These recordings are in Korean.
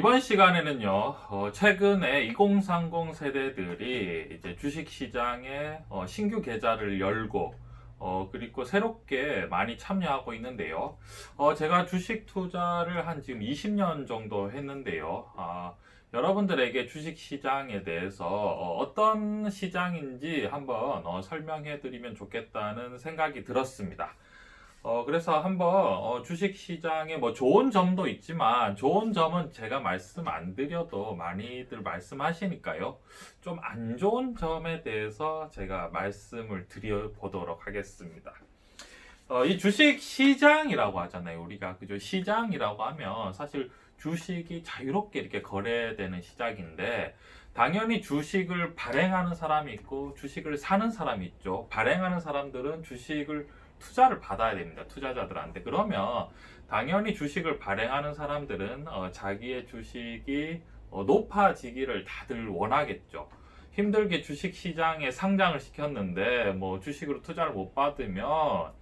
이번 시간에는요, 최근에 2030 세대들이 이제 주식시장에 신규 계좌를 열고, 그리고 새롭게 많이 참여하고 있는데요. 제가 주식 투자를 한 지금 20년 정도 했는데요. 여러분들에게 주식시장에 대해서 어떤 시장인지 한번 설명해 드리면 좋겠다는 생각이 들었습니다. 그래서 한번 주식 시장에 뭐 좋은 점도 있지만 좋은 점은 제가 말씀 안 드려도 많이들 말씀하시니까요. 좀 안 좋은 점에 대해서 제가 말씀을 드려보도록 하겠습니다. 이 주식 시장이라고 하잖아요. 우리가 그죠? 시장이라고 하면 사실 주식이 자유롭게 이렇게 거래되는 시장인데 당연히 주식을 발행하는 사람이 있고 주식을 사는 사람이 있죠. 발행하는 사람들은 주식을 투자를 받아야 됩니다. 투자자들한테. 그러면 당연히 주식을 발행하는 사람들은 자기의 주식이 높아지기를 다들 원하겠죠. 힘들게 주식 시장에 상장을 시켰는데 뭐 주식으로 투자를 못 받으면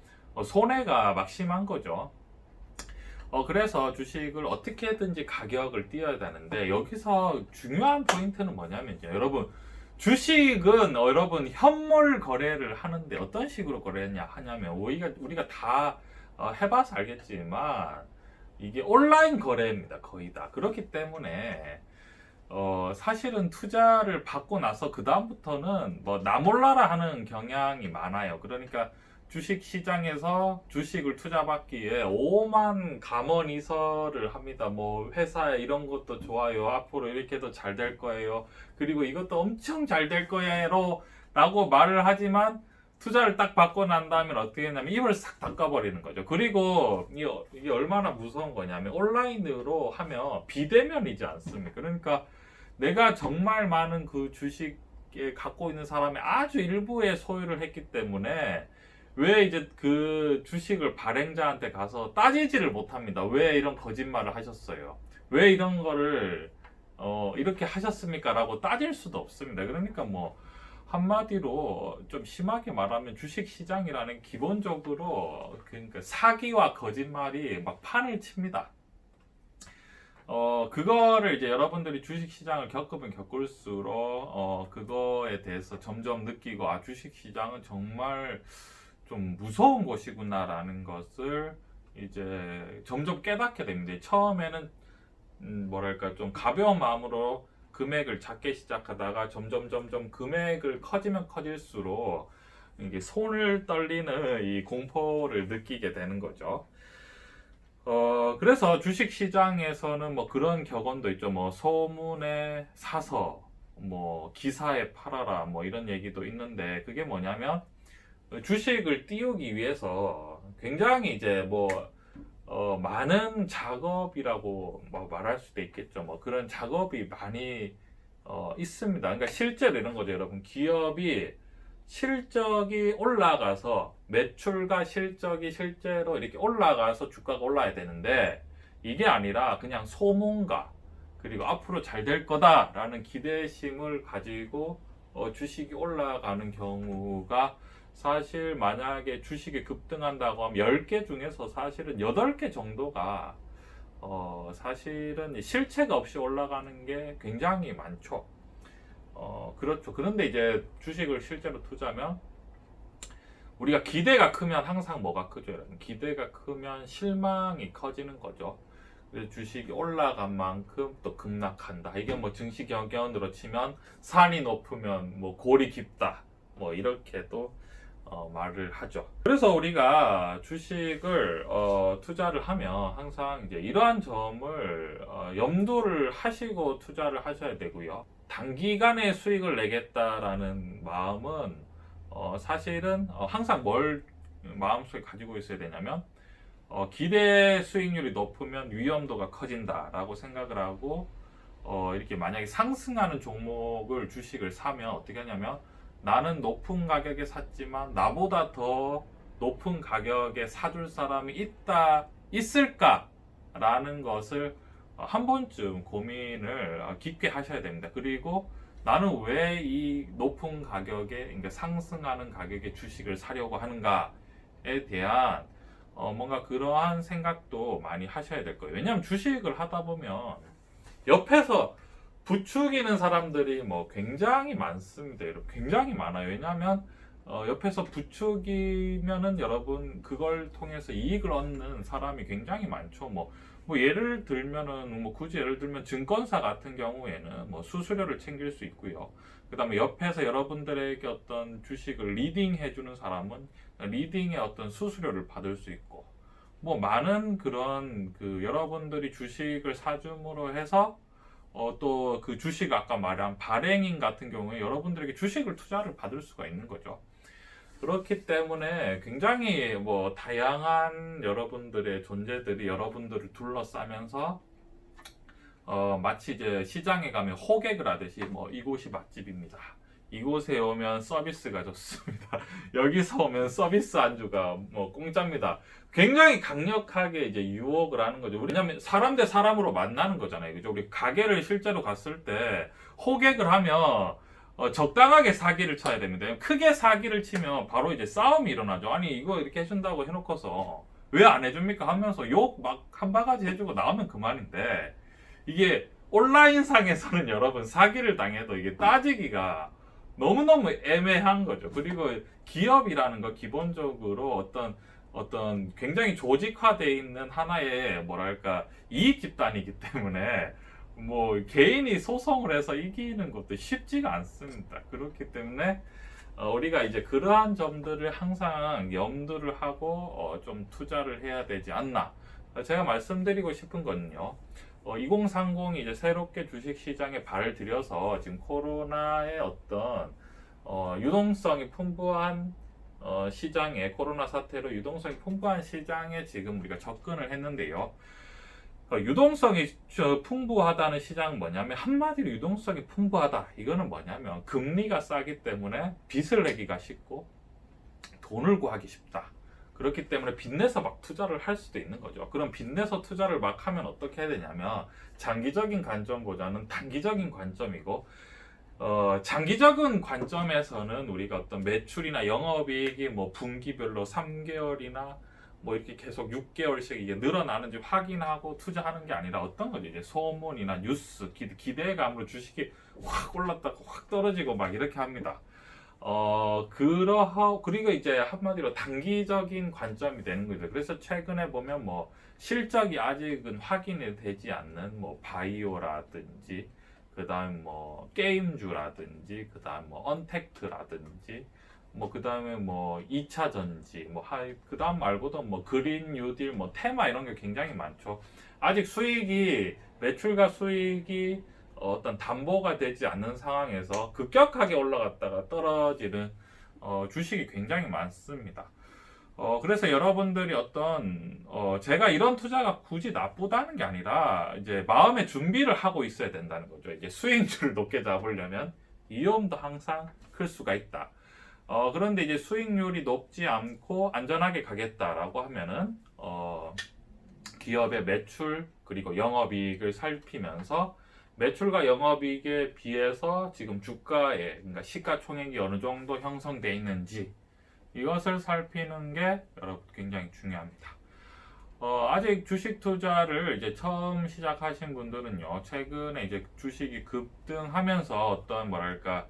손해가 막 심한 거죠. 그래서 주식을 어떻게든지 가격을 띄워야 되는데 여기서 중요한 포인트는 뭐냐면요. 여러분 주식은 여러분 현물 거래를 하는데 어떤 식으로 하냐면 우리가 다 해봐서 알겠지만 이게 온라인 거래입니다. 거의 다. 그렇기 때문에 사실은 투자를 받고 나서 그 다음부터는 뭐 나 몰라라 하는 경향이 많아요. 그러니까 주식 시장에서 주식을 투자받기에 오만 가먼이설을 합니다. 뭐 회사에 이런 것도 좋아요. 앞으로 이렇게 더 잘 될 거예요. 그리고 이것도 엄청 잘 될 거예요. 라고 말을 하지만 투자를 딱 받고 난 다음에 어떻게 했냐면 입을 싹 닦아버리는 거죠. 그리고 이게 얼마나 무서운 거냐면 온라인으로 하면 비대면이지 않습니까? 그러니까 내가 정말 많은 그 주식에 갖고 있는 사람의 아주 일부의 소유를 했기 때문에 왜 이제 그 주식을 발행자한테 가서 따지지를 못합니다. 왜 이런 거짓말을 하셨어요? 왜 이런 거를 이렇게 하셨습니까? 라고 따질 수도 없습니다. 그러니까 뭐 한마디로 좀 심하게 말하면 주식 시장이라는 기본적으로 그러니까 사기와 거짓말이 막 판을 칩니다. 그거를 이제 여러분들이 주식 시장을 겪으면 겪을수록 그거에 대해서 점점 느끼고 주식 시장은 정말 좀 무서운 곳이구나라는 것을 이제 점점 깨닫게 됩니다. 처음에는 뭐랄까 좀 가벼운 마음으로 금액을 작게 시작하다가 점점 금액을 커지면 커질수록 이게 손을 떨리는 이 공포를 느끼게 되는 거죠. 그래서 주식 시장에서는 뭐 그런 격언도 있죠. 뭐 소문에 사서 뭐 기사에 팔아라 뭐 이런 얘기도 있는데 그게 뭐냐면 주식을 띄우기 위해서 굉장히 이제 많은 작업이라고 뭐 말할 수도 있겠죠. 뭐 그런 작업이 많이 있습니다. 그러니까 실제로 이런 거죠, 여러분. 기업이 실적이 올라가서 매출과 실적이 실제로 이렇게 올라가서 주가가 올라야 되는데 이게 아니라 그냥 소문과 그리고 앞으로 잘 될 거다라는 기대심을 가지고 주식이 올라가는 경우가 사실 만약에 주식이 급등한다고 하면 10개 중에서 사실은 8개 정도가 사실은 실체가 없이 올라가는 게 굉장히 많죠. 그렇죠. 그런데 이제 주식을 실제로 투자하면 우리가 기대가 크면 항상 뭐가 크죠? 여러분? 기대가 크면 실망이 커지는 거죠. 그래서 주식이 올라간 만큼 또 급락한다. 이게 뭐 증시 경영으로 치면 산이 높으면 뭐 골이 깊다. 뭐 이렇게도 말을 하죠. 그래서 우리가 주식을 투자를 하면 항상 이제 이러한 점을 염두를 하시고 투자를 하셔야 되고요. 단기간에 수익을 내겠다라는 마음은 사실은 항상 뭘 마음속에 가지고 있어야 되냐면 기대 수익률이 높으면 위험도가 커진다라고 생각을 하고 이렇게 만약에 상승하는 종목을 주식을 사면 어떻게 하냐면 나는 높은 가격에 샀지만 나보다 더 높은 가격에 사줄 사람이 있을까라는 것을 한 번쯤 고민을 깊게 하셔야 됩니다. 그리고 나는 왜 이 높은 가격에, 그러니까 상승하는 가격에 주식을 사려고 하는가에 대한 뭔가 그러한 생각도 많이 하셔야 될 거예요. 왜냐하면 주식을 하다 보면 옆에서 부추기는 사람들이 뭐 굉장히 많습니다. 굉장히 많아요. 왜냐하면 옆에서 부추기면은 여러분 그걸 통해서 이익을 얻는 사람이 굉장히 많죠. 뭐 예를 들면은 뭐 굳이 예를 들면 증권사 같은 경우에는 뭐 수수료를 챙길 수 있고요. 그다음에 옆에서 여러분들에게 어떤 주식을 리딩 해주는 사람은 리딩의 어떤 수수료를 받을 수 있고, 뭐 많은 그런 그 여러분들이 주식을 사줌으로 해서 또 그 주식 아까 말한 발행인 같은 경우에 여러분들에게 주식을 투자를 받을 수가 있는 거죠. 그렇기 때문에 굉장히 뭐 다양한 여러분들의 존재들이 여러분들을 둘러싸면서 마치 이제 시장에 가면 호객을 하듯이 뭐 이곳이 맛집입니다. 이곳에 오면 서비스가 좋습니다. 여기서 오면 서비스 안주가 뭐 공짜입니다. 굉장히 강력하게 이제 유혹을 하는 거죠. 왜냐하면 사람 대 사람으로 만나는 거잖아요. 그죠? 우리 가게를 실제로 갔을 때 호객을 하면 적당하게 사기를 쳐야 됩니다. 크게 사기를 치면 바로 이제 싸움이 일어나죠. 아니 이거 이렇게 해준다고 해놓고서 왜 안 해줍니까 하면서 욕 막 한 바가지 해주고 나오면 그만인데, 이게 온라인상에서는 여러분 사기를 당해도 이게 따지기가 너무너무 애매한 거죠. 그리고 기업이라는 거 기본적으로 어떤 굉장히 조직화되어 있는 하나의 뭐랄까 이익 집단이기 때문에 뭐 개인이 소송을 해서 이기는 것도 쉽지가 않습니다. 그렇기 때문에 우리가 이제 그러한 점들을 항상 염두를 하고 좀 투자를 해야 되지 않나. 제가 말씀드리고 싶은 거는요. 2030이 이제 새롭게 주식 시장에 발을 들여서 지금 코로나의 어떤 유동성이 풍부한 시장에, 코로나 사태로 유동성이 풍부한 시장에 지금 우리가 접근을 했는데요. 유동성이 풍부하다는 시장은 뭐냐면, 한마디로 유동성이 풍부하다, 이거는 뭐냐면 금리가 싸기 때문에 빚을 내기가 쉽고 돈을 구하기 쉽다. 그렇기 때문에 빚내서 막 투자를 할 수도 있는 거죠. 그럼 빚내서 투자를 막 하면 어떻게 해야 되냐면, 장기적인 관점보다는 단기적인 관점이고, 장기적인 관점에서는 우리가 어떤 매출이나 영업이익이 뭐 분기별로 3개월이나 뭐 이렇게 계속 6개월씩 이게 늘어나는지 확인하고 투자하는 게 아니라 어떤 거죠? 이제 소문이나 뉴스, 기대감으로 주식이 확 올랐다가 확 떨어지고 막 이렇게 합니다. 그리고 이제 한마디로 단기적인 관점이 되는 거죠. 그래서 최근에 보면 뭐 실적이 아직은 확인이 되지 않는 뭐 바이오라든지, 그 다음 뭐 게임주라든지, 그 다음 뭐 언택트라든지, 뭐 그 다음에 뭐 2차 전지, 그 다음 말고도 뭐 그린 뉴딜, 뭐 테마 이런 게 굉장히 많죠. 아직 매출과 수익이 어떤 담보가 되지 않는 상황에서 급격하게 올라갔다가 떨어지는 주식이 굉장히 많습니다. 그래서 여러분들이 제가 이런 투자가 굳이 나쁘다는 게 아니라 이제 마음의 준비를 하고 있어야 된다는 거죠. 이제 수익률을 높게 잡으려면 위험도 항상 클 수가 있다. 그런데 이제 수익률이 높지 않고 안전하게 가겠다라고 하면은 기업의 매출 그리고 영업이익을 살피면서 매출과 영업이익에 비해서 지금 주가에, 그러니까 시가총액이 어느 정도 형성되어 있는지 이것을 살피는 게 여러분 굉장히 중요합니다. 아직 주식 투자를 이제 처음 시작하신 분들은요, 최근에 이제 주식이 급등하면서 어떤 뭐랄까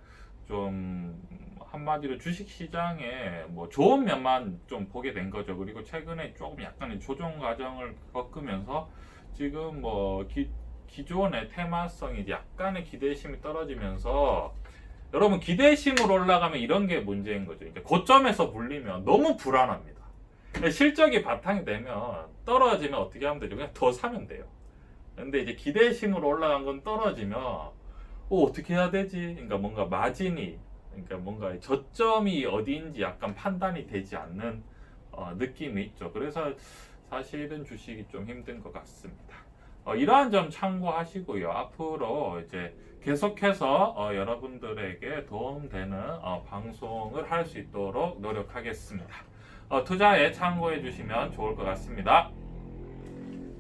좀 한마디로 주식 시장에 뭐 좋은 면만 좀 보게 된 거죠. 그리고 최근에 조금 약간의 조정 과정을 겪으면서 지금 뭐 기존의 테마성이 약간의 기대심이 떨어지면서, 여러분 기대심으로 올라가면 이런 게 문제인 거죠. 이제 고점에서 물리면 너무 불안합니다. 실적이 바탕이 되면 떨어지면 어떻게 하면 되죠? 그냥 더 사면 돼요. 근데 이제 기대심으로 올라간 건 떨어지면 어떻게 해야 되지? 그러니까 뭔가 그러니까 뭔가 저점이 어디인지 약간 판단이 되지 않는 느낌이 있죠. 그래서 사실은 주식이 좀 힘든 것 같습니다. 이러한 점 참고하시고요. 앞으로 이제 계속해서 여러분들에게 도움되는 방송을 할 수 있도록 노력하겠습니다. 투자에 참고해 주시면 좋을 것 같습니다.